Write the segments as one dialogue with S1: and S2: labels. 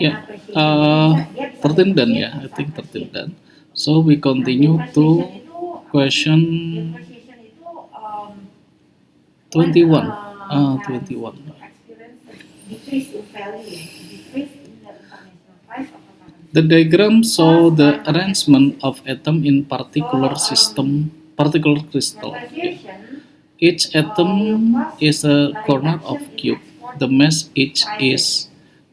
S1: Yeah, 13 done, yeah, I think 13 done. So we continue to question 21. 21. The diagram show the arrangement of atom in particular crystal. Each atom is a corner of cube. The mass each is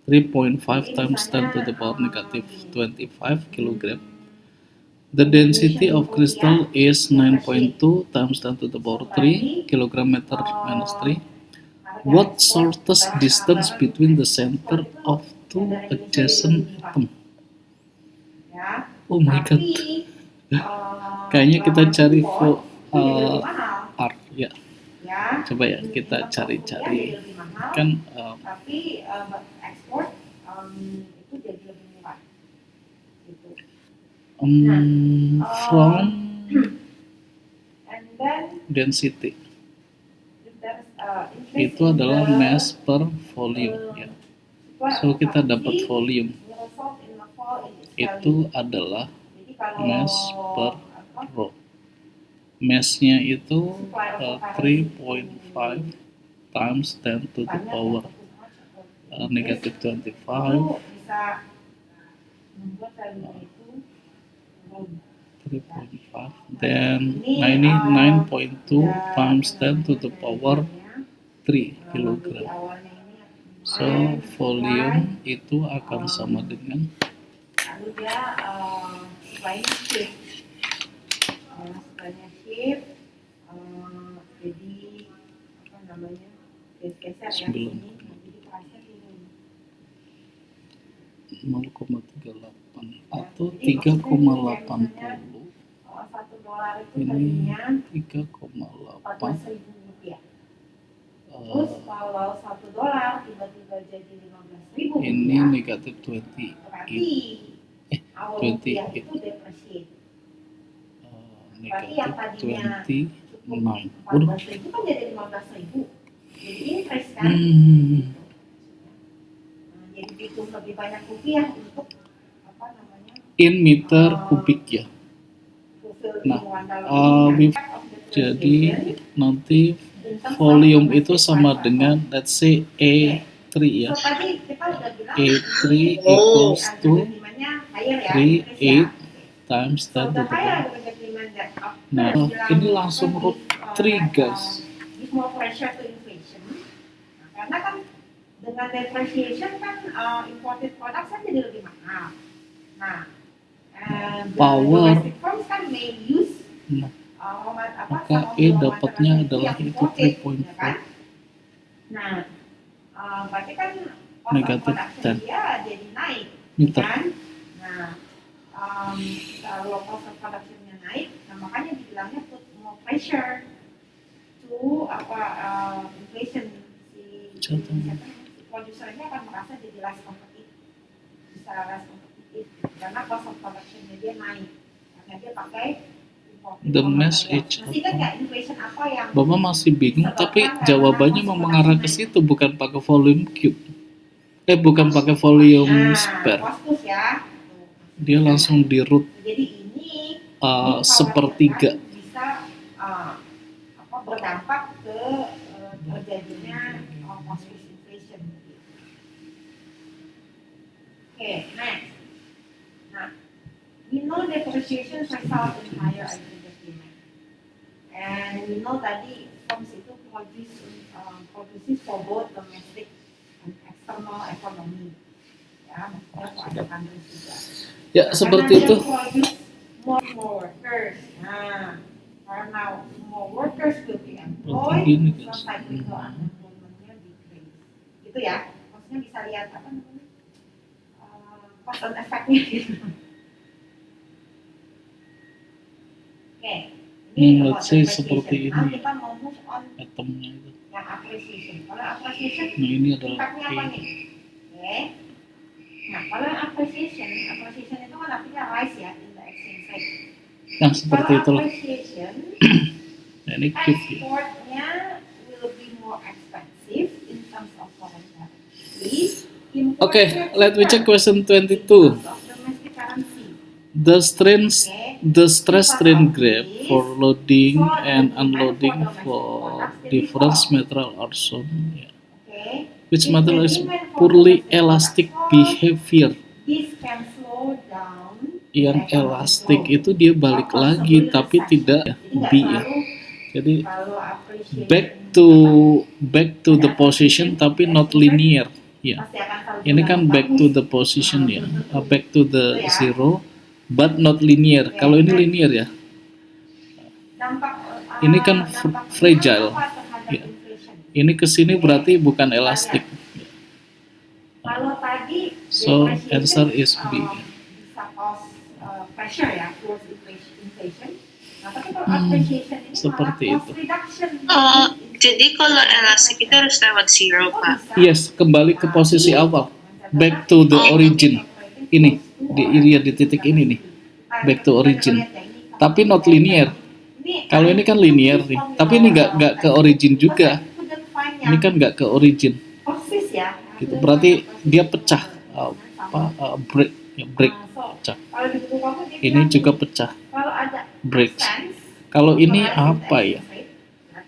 S1: 3.5 times 10 to the power negative 25 kilogram. The density of crystal is 9.2 times 10 to the power 3 kilogram meter minus 3. What shortest distance between the center of two adjacent atoms? Oh my god. Kayaknya kita cari R ya. Coba ya kita cari-cari. Kan from density itu adalah mass per volume ya. So kita dapat volume itu adalah mass per rho. Massnya itu 3.5 times 10 to the power negative 25. 3.5 then 99.2 times 10 to the power 3 kilogram. So volume itu akan sama dengan jadi 0,38 atau 3,80. Ini 3,8.
S2: Terus kalau $1 tiba-tiba jadi 15.000.
S1: Ini negatif 28.
S2: Itu depresiasi.
S1: Negatif 29.
S2: 14.000 kan jadi 15.000. Jadi increase kan? Jadi butuh lebih banyak rupiah untuk
S1: in meter kubik ya. Nah, jadi nanti volume itu sama dengan let's say A3 ya. A3 equals to 38 times 10 to the power. Nah, ini langsung root 3 guys.
S2: Karena kan dengan depreciation kan imported product kan jadi lebih mahal. Nah,
S1: power
S2: kan may use
S1: maka E dapatnya adalah itu 3.5.
S2: Nah, berarti kan
S1: negatif 10
S2: dia jadi naik
S1: meter.
S2: Kan? Nah, kalau cost of production-nya naik, nah makanya dibilangnya put more pressure to inflation si produsernya akan merasa jadi less competitive, bisa less competitive karena cost of production-nya dia naik karena dia pakai
S1: the mass each
S2: masih kan nggak inflation apa yang
S1: Bapak masih bingung tapi jawabannya mau mengarah ke situ bukan pakai volume cube bukan pakai volume spare
S2: ya.
S1: Dia langsung di root
S2: jadi ini
S1: sepertiga
S2: bisa berdampak ke terjadinya cost inflation. Oke, next. Nah, we know depreciation result in higher aggregate demand, and we know tadi firms itu produces for both domestic and external economy. Ya, maksudnya ada countries juga.
S1: Ya, seperti itu.
S2: More workers. Nah, karena more workers will be employed, so cyclical unemployment-nya decrease. Gitu ya. Maksudnya bisa lihat apa namanya? Cause and effect-nya gitu. Oke.
S1: Let's say seperti ini.
S2: Kita mau move on
S1: atomnya itu.
S2: Yang appreciation. Kalau appreciation,
S1: ini adalah
S2: apa nih? Oke. Nah, kalau appreciation itu kan artinya rise ya in the exchange rate.
S1: Nah, seperti itulah. Nah, ini
S2: exportnya will be more expensive in terms of foreign currency,
S1: Okay, let me check question 22.
S2: Domestic currency.
S1: The stress strain graph for loading and unloading for different material are shown. Yeah.
S2: Okay.
S1: Which
S2: If
S1: material
S2: the
S1: is
S2: demand for
S1: poorly
S2: domestic
S1: elastic
S2: products
S1: behavior?
S2: this can slow down
S1: Yang
S2: the economic
S1: elastik
S2: growth.
S1: itu dia balik
S2: Or
S1: lagi,
S2: possibly
S1: tapi
S2: recession.
S1: tidak
S2: Jadi nggak
S1: B ya.
S2: selalu
S1: Jadi
S2: kalau appreciation
S1: back to the position tapi not linear. Ya.
S2: pasti akan selalu
S1: Ini kan back to the position ya, back to the zero, but not linear. Kalau ini linear ya, ini kan fragile. Ya. Ini kesini berarti bukan elastik.
S2: Kalau tadi
S1: So answer is B.
S2: bisa cause pressure ya towards inflation. Nah, tapi kalau appreciation ini
S1: seperti
S2: malah
S1: itu.
S2: cost reduction.
S3: Jadi kalau elastik itu harus lewat zero, Pak.
S1: Yes, kembali ke posisi awal. Back to the origin. Ini di titik ini nih. Back to origin. Tapi not linear. Kalau ini kan linear nih, tapi ini nggak ke origin juga. Ini kan nggak ke origin.
S2: Persis ya.
S1: Gitu. Berarti dia pecah. Break, pecah. Ini juga pecah.
S2: Kalau ada
S1: Breaks. Kalau ini apa ya?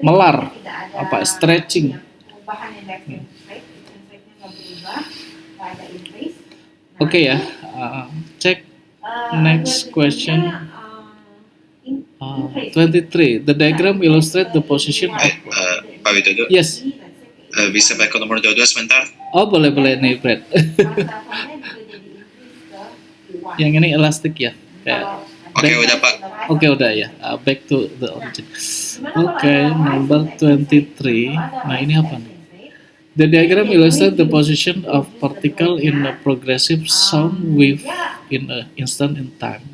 S1: Melar, apa? Stretching. Oke ya. Cek next question. 23. The diagram illustrate the position of.
S4: Pak Widodo,
S1: Yes.
S4: bisa back ke nomor 22 sebentar?
S1: Oh boleh nih Brad. Yang ini elastik ya. Kayak
S4: Oke, udah Pak.
S1: Oke, udah ya. Back to the origin. Oke, number 23. Nah, ini apa nih? The diagram illustrates the position of particle in a progressive sound wave in an instant in time.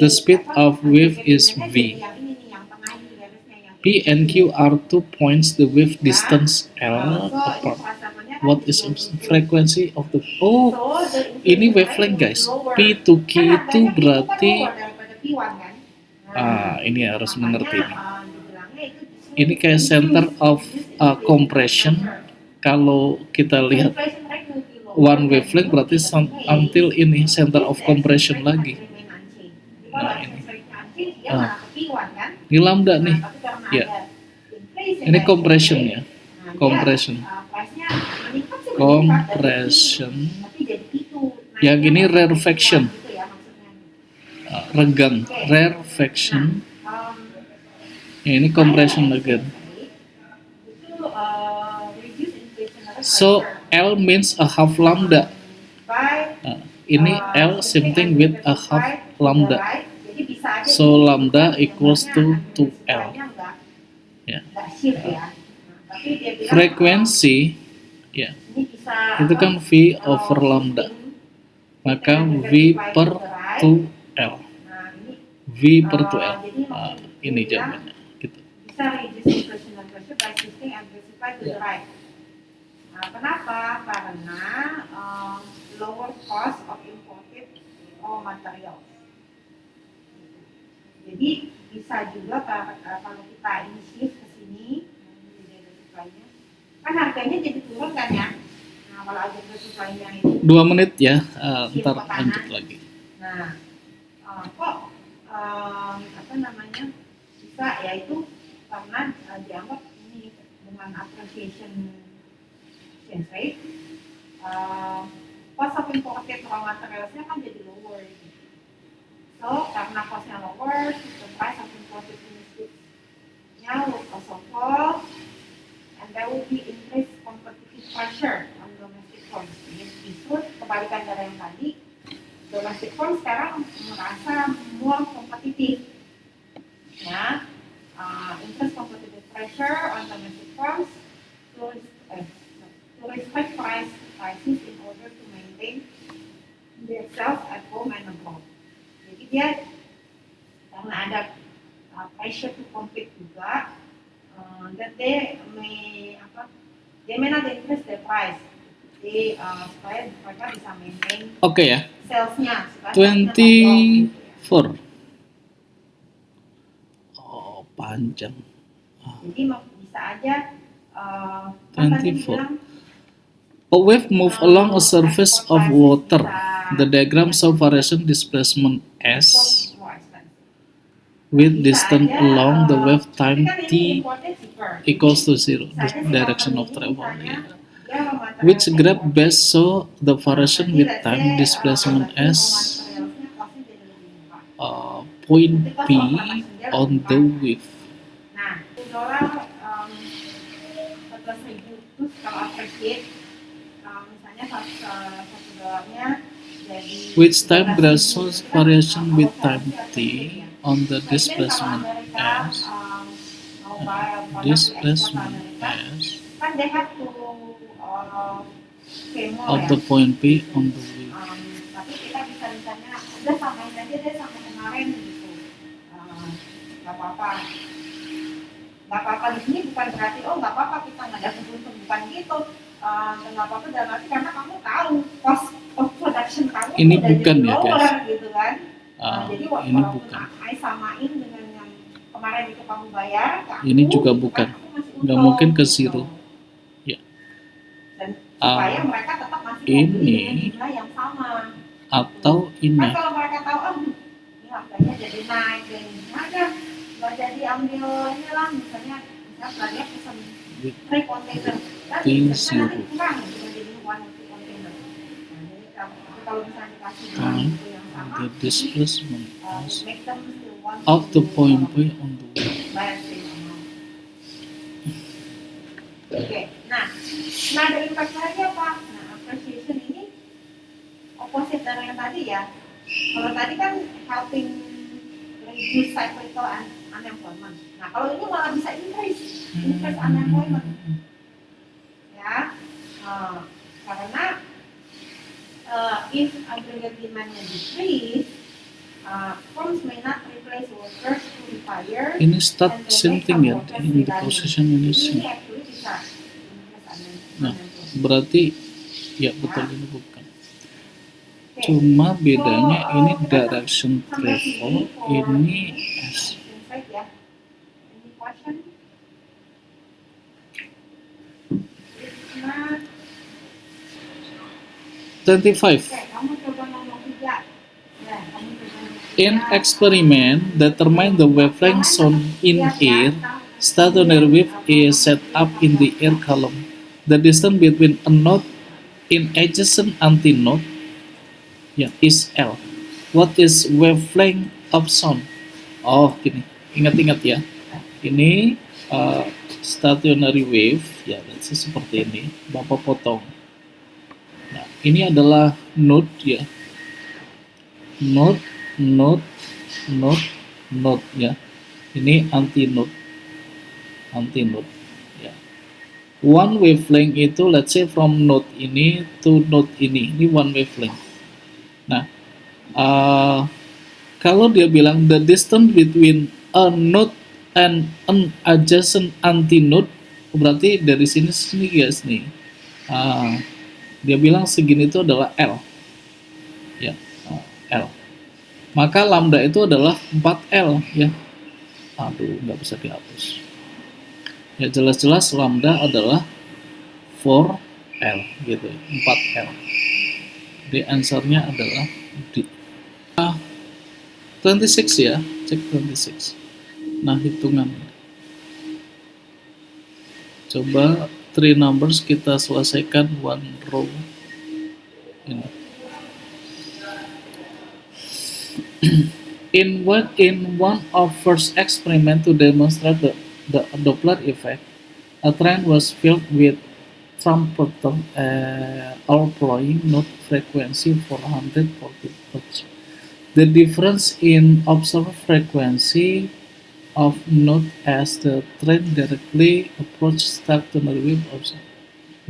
S1: The speed of wave is v. P and Q are 2 points. The wave distance L apart. What is frequency of the? Oh, ini wavelength guys. P to Q itu berarti ini harus mengerti ini. Ini kayak center of compression. Kalau kita lihat one wavelength berarti until ini center of compression lagi. Nah ini. Ini lambda nih. Ya. Ini compressionnya. Compression. Yang ini rarefaction. Regang, rarefaction. Ini compression again. So L means a half lambda. Ini L same thing with a half lambda. So lambda equals to 2L. Ya. Frekuensi, ya, itu kan V over lambda. Maka V per 2L. V per 2L. Ini jawabannya. Gitu.
S2: Kenapa? Karena lower cost of imported raw materials. Jadi bisa juga kalau kita ini shift ke sini, kan harganya jadi turun kan ya. Nah kalau ada supply-nya itu
S1: 2 menit ya, ntar lanjut lagi.
S2: Nah, kok bisa ya itu karena dianggap ini dengan appreciation exchange rate, cost of imported raw materialsnya kan jadi lower. So karena costnya lower, the price of imported finished goods-nya will also fall, and there will be increased competitive pressure on domestic firms. Justru kebalikan dari yang tadi, domestic firms sekarang merasa more kompetitif, ya, increased competitive pressure on domestic firms to respect prices in order to maintain themselves at home and abroad. Jadi dia karena ada pressure to compete juga, that they may not increase the price. Jadi supaya mereka bisa maintain salesnya.
S1: 24. Oh, panjang.
S2: Jadi bisa aja
S1: 24. A wave moves along a surface of water. The diagram shows variation displacement S with distance along the wave time t equals to 0, the direction of travel. Yeah. Which graph best show the variation with time displacement S point P on the wave?
S2: Nah, $1 14.000. Terus kalau appreciate, misalnya satu dolarnya jadi.
S1: Which time graph shows variation with time t on the displacement S? Displacement S
S2: Kan they have to pay more,
S1: of the point P on the wave.
S2: tapi kita bisa misalnya udah samain aja deh sama kemarin gitu, nggak apa-apa di sini bukan berarti nggak apa-apa kita nggak dapat untung, bukan gitu. Nggak apa-apa dalam arti karena kamu tahu cost of production kamu
S1: Ini
S2: udah
S1: bukan
S2: jadi
S1: ya,
S2: lower,
S1: guys.
S2: gitu kan. Jadi
S1: Ini
S2: walaupun
S1: bukan.
S2: I samain dengan yang kemarin itu kamu bayar ke aku,
S1: Ini juga bukan.
S2: kan aku masih
S1: Nggak
S2: untung,
S1: mungkin ke
S2: gitu.
S1: zero. Ya.
S2: Dan supaya mereka tetap masih mau beli
S1: Ini
S2: dengan jumlah yang sama.
S1: atau
S2: Kan
S1: ini.
S2: kalau mereka tahu, ini harganya jadi naik dan ada nggak jadi ambil inilah misalnya dia pesan 3 container, kan biasanya nanti kurang gitu jadi 1 or 2 container. Nah, jadi kalau misalnya dikasih dengan itu yang sama,
S1: The displacement S
S2: make them still want
S1: of the
S2: to,
S1: point P on the wave.
S2: bayar same amount. Oke, nah ada impact lagi apa? Nah, appreciation ini opposite dari yang tadi ya. Kalau tadi kan helping reduce cyclical unemployment. Nah, kalau ini malah bisa increase unemployment. Ya, karena if aggregate demand-nya decrease, firms may not replace workers who retire.
S1: Ini
S2: and
S1: start
S2: they
S1: same
S2: make
S1: thing
S2: some
S1: ya,
S2: workers
S1: in the
S2: redundant.
S1: position ini
S2: Ini
S1: same.
S2: actually bisa increase
S1: Nah,
S2: unemployment.
S1: berarti ya betul ini bukan.
S2: Oke.
S1: Cuma bedanya
S2: So,
S1: ini
S2: kita
S1: direction
S2: sampai
S1: travel,
S2: sini for
S1: ini S.
S2: insight ya. Any question? If not,
S1: 25.
S2: kamu coba nomor 3. Ya, kamu coba nomor 3.
S1: In experiment, determine the wavelength shown in air. Stationary wave is set up in the air column. The distance between a node in adjacent antinode is L. What is wavelength of sound? Oh, gini. Ingat-ingat ya. Ini stationary wave, ya, seperti ini. Bapak potong. Nah, ini adalah node ya. Node ya. Ini antinode ya. One wavelength itu let's say from node ini to node ini one wavelength. Nah, kalau dia bilang the distance between a node and an adjacent antinode, berarti dari sini guys nih. Dia bilang segini itu adalah L. Ya, L. Maka lambda itu adalah 4L ya. Aduh, nggak bisa dihapus. Ya jelas-jelas lambda adalah 4L gitu, 4L. Jadi answernya adalah D. 26 ya, cek 26. Nah, hitungan. Coba 3 numbers kita selesaikan one row ini. In one of first experiment to demonstrate the Doppler effect, a train was filled with trumpeter employing note frequency 440 Hz. The difference in observed frequency of note as the train directly approached stationary wave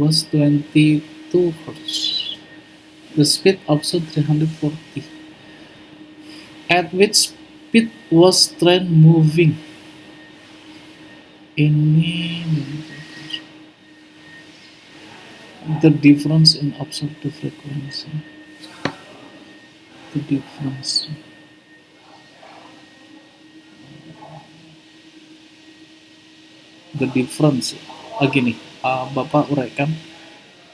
S1: was 22 Hz. The speed observed 340. At which speed was train moving? Ini the difference in observed frequency. The difference. The difference. Gini, Bapak uraikan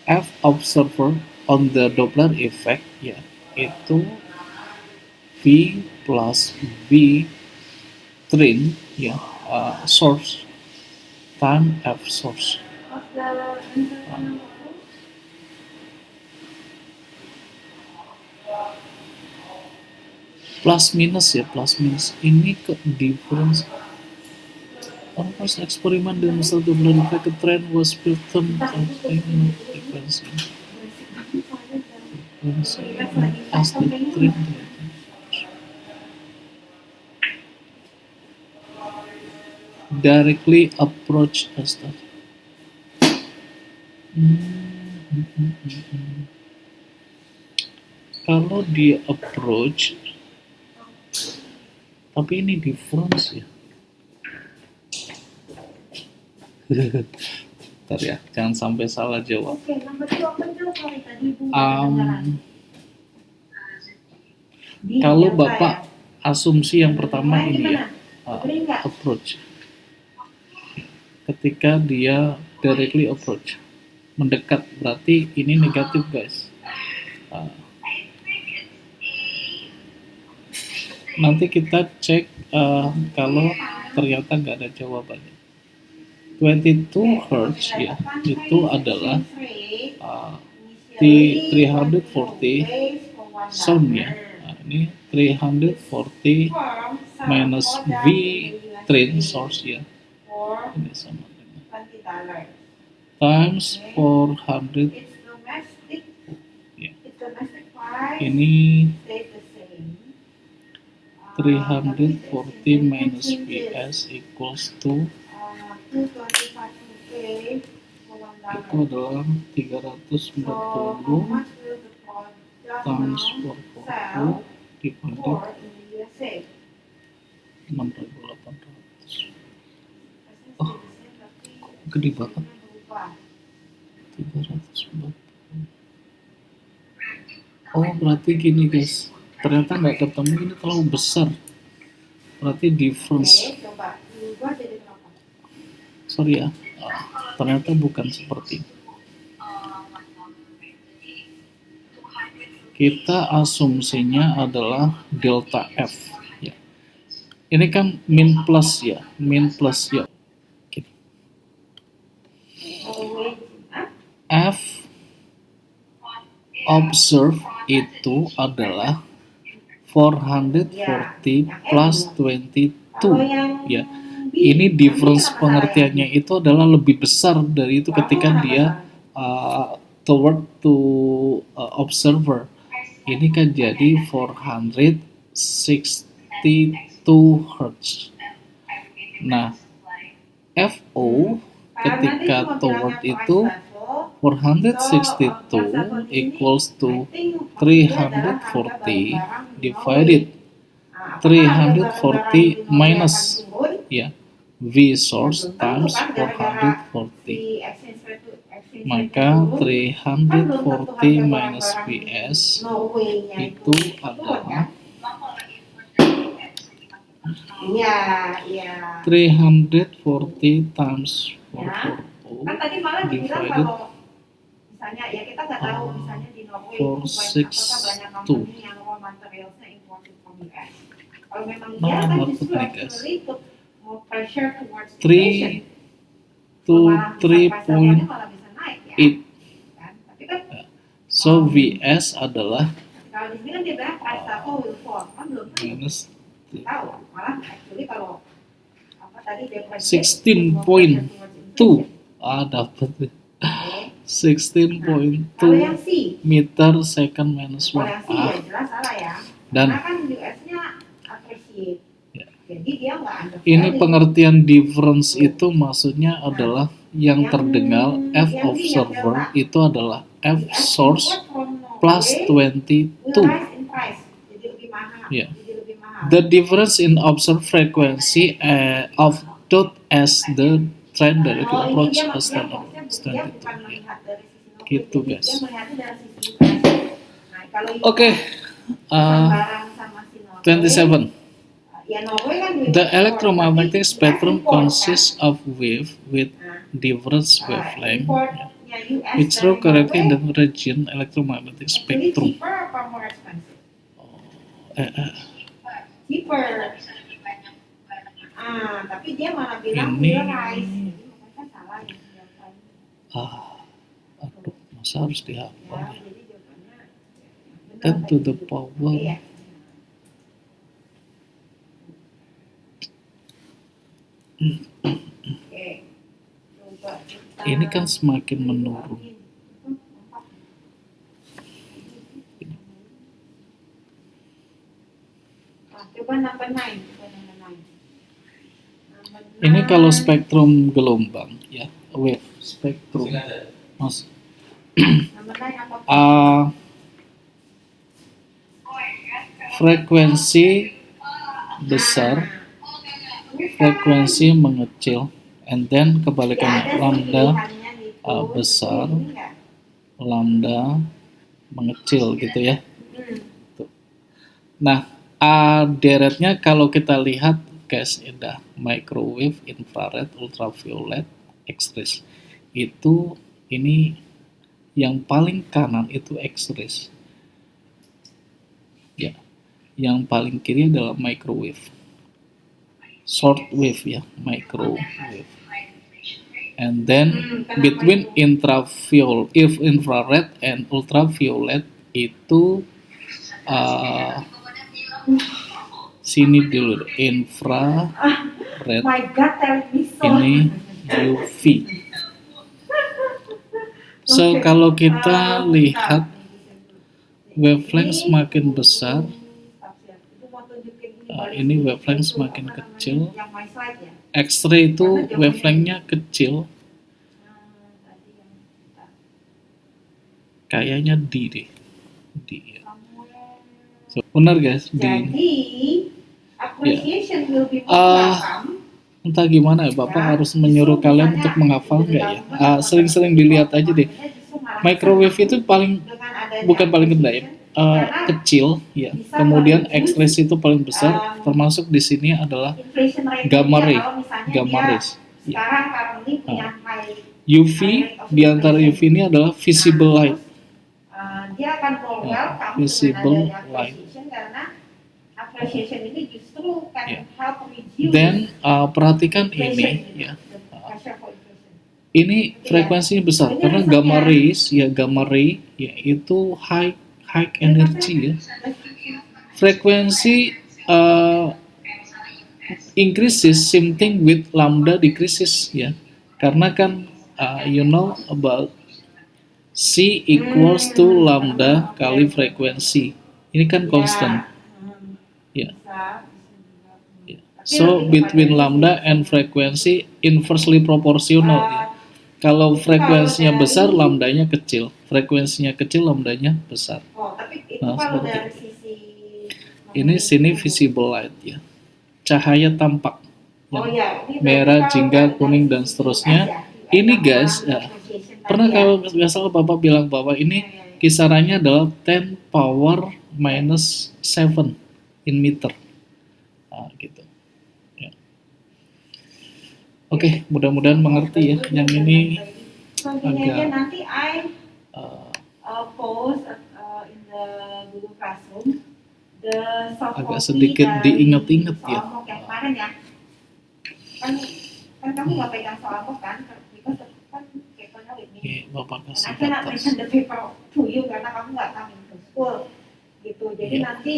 S1: F observer on the Doppler effect ya itu V plus V train ya source time F source.
S2: What's the answer number 2?
S1: Plus minus ya, plus minus ini ke difference. On first experiment demonstrated the Doppler effect trend was built on frequency as the trend directly approach us. Kalau dia approach, tapi ini difference ya. Bentar ya, jangan sampai salah jawab.
S2: Oke, nomor 2 apa itu? Sorry, tadi Ibu kedengaran. Di
S1: Kalau
S2: delta
S1: Bapak asumsi yang pertama
S2: Gimana?
S1: ini ya,
S2: Agree nggak?
S1: approach. Ketika dia directly approach, mendekat, berarti ini negatif guys. Nanti kita cek kalau ternyata nggak ada jawabannya. 22 Hz ya, itu adalah T340 sound ya. Nah, ini 340 minus V train source ya. Ini sama dengan
S2: $20.
S1: times 400
S2: It's domestic.
S1: ya.
S2: It's domestic price.
S1: Ini
S2: Stays the same.
S1: 340 minus VS equals to
S2: 225 rupiah for $1.
S1: itu adalah 340
S2: So, how much will the product
S1: times
S2: now
S1: 440
S2: sell
S1: divided
S2: for in the USA?
S1: 6.800. Oh, gede banget. 340. Oh, berarti gini guys, ternyata nggak ketemu, ini terlalu besar, berarti difference.
S2: Oke, coba diubah jadi berapa?
S1: Sorry ya, ternyata bukan seperti ini. Kita asumsinya adalah delta F ya. Ini kan min plus ya, min plus ya. Gini. F observe itu adalah 440 plus 22
S2: Kalau yang
S1: ya. Ini difference pengertiannya itu adalah lebih besar dari itu ketika dia toward to observer. Ini kan jadi 462 Hz. Nah, FO ketika toward itu 462 equals to 340 divided 340 minus ya V source times 440, maka 340 minus VS itu adalah 340 times 440
S2: kan tadi malah dibilang
S1: divided
S2: kalau misalnya ya kita nggak tahu misalnya di Norway
S1: 462.
S2: banyak company yang raw materialsnya imported from US. Kalau memang
S1: No,
S2: dia kan
S1: not
S2: justru
S1: put gas.
S2: actually put more pressure towards
S1: 3
S2: inflation.
S1: to
S2: Malah bisa price levelnya
S1: 3.8.
S2: malah bisa naik ya. Kan? Tapi kan
S1: So VS adalah
S2: kalau di sini kan dia bilang price level will fall kan belum tahu.
S1: minus
S2: Tahu malah actually kalau apa tadi dia price
S1: 16.2 dapat
S2: Oke.
S1: 16.2
S2: Kalau yang C,
S1: meter second minus
S2: kalau
S1: 1
S2: yang C ya jelas salah ya.
S1: dan
S2: Karena kan US-nya appreciate.
S1: Ya.
S2: Jadi dia nggak under
S1: ini
S2: value.
S1: pengertian difference itu maksudnya adalah yang terdengar F observer itu adalah F source plus 22.
S2: Will rise in price. Jadi lebih mahal.
S1: Ya.
S2: Jadi lebih mahal.
S1: The difference in observed frequency of dot as the trend directly
S2: Oh, ini
S1: approach
S2: dia
S1: a stand
S2: maksudnya dia
S1: standard.
S2: bukan melihat dari sisi Norway,
S1: Gitu,
S2: jadi
S1: guys.
S2: Dia melihatnya dari sisi price. Nah, kalau
S1: Oke,
S2: barang sama si Norway,
S1: 27.
S2: ya Norway kan
S1: The
S2: import,
S1: electromagnetic
S2: tapi
S1: spectrum
S2: import, kan?
S1: consists of wave with
S2: Nah,
S1: different wavelength.
S2: import outputnya US
S1: Which row
S2: dari
S1: correctly in
S2: Norway,
S1: the region electromagnetic
S2: actually
S1: spectrum.
S2: cheaper apa more expensive?
S1: Eh,
S2: Cheaper. Tapi dia malah bilang
S1: Ini.
S2: realize. Jadi makanya salah ya jawabannya.
S1: Aduh, masa harus dihafal ya?
S2: Jadi jawabannya benar
S1: 10 to the
S2: tadi.
S1: power.
S2: Iya. Oke. Coba kita
S1: Ini kan semakin menurun.
S2: Coba number 9.
S1: Ini kalau spektrum gelombang ya, wave spektrum. Mas,
S2: Number 9 apa?
S1: Frekuensi besar, frekuensi mengecil, and then kebalikannya, lambda besar, lambda mengecil gitu ya. Tuh. Nah, deretnya kalau kita lihat guys, ada microwave, infrared, ultraviolet, X-rays. Itu ini yang paling kanan itu X-rays. Ya. Yang paling kiri adalah microwave. Short wave ya, microwave. And then between infrared and ultraviolet itu sini dulu, infrared,
S2: My God, tell me so.
S1: ini UV. So kalau kita lihat wavelength semakin besar, ini wavelength semakin kecil. X-ray itu wavelengthnya kecil. Kayaknya D deh. D ya. So, benar guys, D.
S2: Jadi, appreciation will be more welcome.
S1: Entah gimana ya, Bapak harus menyuruh kalian untuk menghafal nggak ya? Sering-sering dilihat aja deh. Microwave itu bukan paling gede ya, kecil ya. Kemudian X-rays itu paling besar, termasuk di sini adalah gamma ray, gamma rays. Ya. UV di antara UV ini adalah visible light.
S2: Dia akan welcome
S1: visible
S2: dengan adanya
S1: light.
S2: appreciation karena appreciation ini justru can help reduce
S1: Dan perhatikan ini
S2: inflation,
S1: ya.
S2: the pressure for inflation.
S1: Ini frekuensinya besar karena gamma rays ya, gamma ray ya itu high energy ya. Frekuensi increases same thing with lambda decreases ya. Karena kan you know about C equals to lambda kali frekuensi. Ini kan constant. Ya. Ya. So between lambda and frekuensi inversely proportional ya. Kalau frekuensinya besar, lambdanya kecil. Frekuensinya kecil, lambdanya besar.
S2: Tapi itu
S1: Nah,
S2: kalau
S1: seperti
S2: dari
S1: itu.
S2: sisi
S1: Ini sini visible light ya. Cahaya tampak. Yang merah, jingga, kuning dan seterusnya. Ini guys, ya, pernah kalau nggak salah Bapak bilang bahwa ini kisarannya adalah 10 power minus 7 in meter. Nah, gitu. Ya. Oke, mudah-mudahan mengerti ya. Yang ini agak
S2: nanti I post in the Google Classroom the soft
S1: agak
S2: copy
S1: sedikit
S2: dari
S1: diinget-inget ya.
S2: soal MOOC yang kemarin ya. Kan kamu nggak pegang soal MOOC kan? Because kan papernya with me.
S1: Oke, Bapak
S2: And
S1: kasih
S2: I cannot
S1: atas.
S2: mention the paper to you karena kamu nggak coming to school gitu. Jadi
S1: Iya.
S2: nanti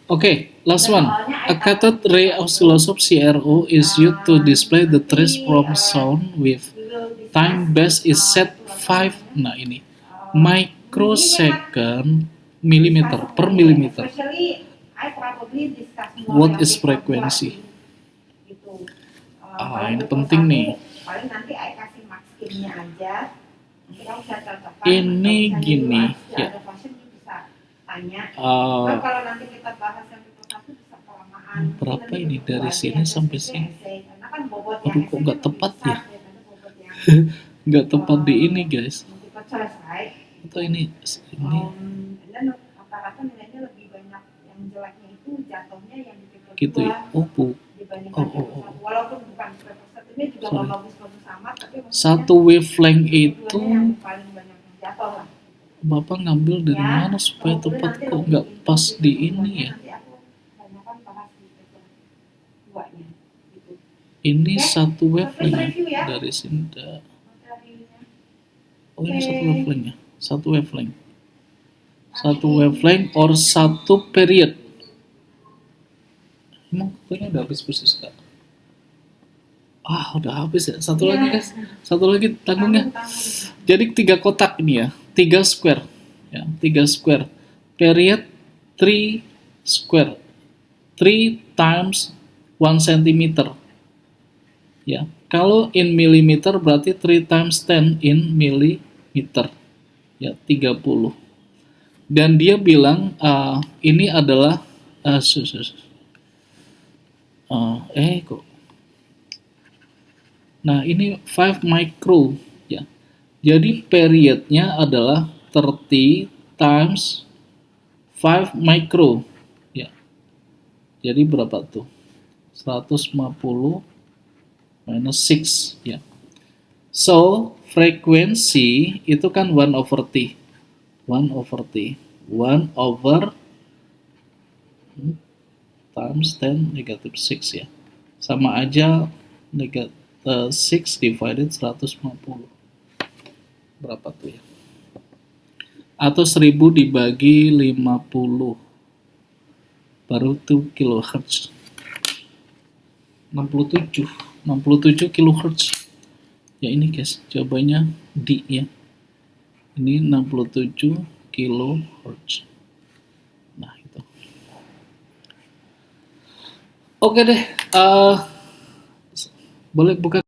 S1: Okay, last one. A cathode ray oscilloscope CRO is used to display the trace from sound wave.
S2: we will discuss,
S1: Time base is set 5, nah ini, microsecond millimeter per millimeter.
S2: Especially, I probably discuss more
S1: What
S2: yang
S1: is
S2: paper
S1: frequency?
S2: dua, gitu.
S1: Ini
S2: paling
S1: penting
S2: satu,
S1: nih.
S2: Paling nanti I kasih mark scheme-nya aja. Nanti kamu bisa cocokkan.
S1: Ini
S2: Kalau misalnya
S1: gini,
S2: dulu
S1: ya.
S2: ada question, you bisa tanya.
S1: Uh,
S2: Kalau nanti kita bahas yang paper satu bisa kelamaan.
S1: Berapa
S2: Nanti
S1: ini
S2: berdua
S1: dari
S2: aja
S1: sini
S2: yang
S1: sampai
S2: essay,
S1: sini?
S2: karena kan bobot
S1: Aduh,
S2: yang
S1: kok
S2: essay
S1: nggak
S2: kan
S1: tepat
S2: lebih
S1: ya?
S2: besar daripada bobot yang
S1: Nggak tepat di ini guys.
S2: multiple choice, right?
S1: Atau ini
S2: Dan rata-rata nilainya lebih banyak yang jeleknya itu jatuhnya yang di paper
S1: gitu ya.
S2: dua
S1: Oh,
S2: dibandingkan paper
S1: oh.
S2: satu. Walaupun bukan paper satunya juga
S1: Sorry.
S2: nggak bagus-bagus amat, tapi
S1: Satu wavelength itu
S2: yang paling banyak yang jatuh lah.
S1: Bapak ngambil dari
S2: Ya,
S1: mana supaya
S2: kalau boleh
S1: tepat
S2: nanti
S1: kok
S2: lebih
S1: nggak
S2: info
S1: pas di
S2: semuanya,
S1: ini ya?
S2: nanti aku tanyakan bahas di session 2-nya, gitu.
S1: Ini
S2: Oke,
S1: satu
S2: terus
S1: wavelength
S2: review ya
S1: dari sini.
S2: materinya.
S1: Oh ini satu
S2: Oke.
S1: wavelength ya? Satu wavelength. Satu wavelength or satu period. Emang kayaknya udah habis persis kak? Ah udah habis ya. Satu
S2: Iya.
S1: lagi guys. Satu lagi tanggungnya.
S2: Tanggung.
S1: Jadi 3 kotak ini ya. 3 square. Ya, 3 square. Period 3 square. 3 times 1 centimeter. Ya, kalau in millimeter berarti 3 times 10 in millimeter. Ya, 30. Dan dia bilang ini adalah kok. Nah, ini 5 micro ya. Jadi periodnya adalah 30 times 5 micro ya. Jadi berapa tuh? 150 minus 6 ya. So, frekuensi itu kan 1 over T. 1 over T. 1 over times 10 negative 6 ya. Sama aja negative 6 divided 150. Berapa tuh ya? Atau 1000 dibagi 50. Baru tuh kilohertz. 67 kilohertz. Ya ini guys, jawabannya D ya. Ini 67 kilohertz. Nah, itu. Oke deh, boleh buka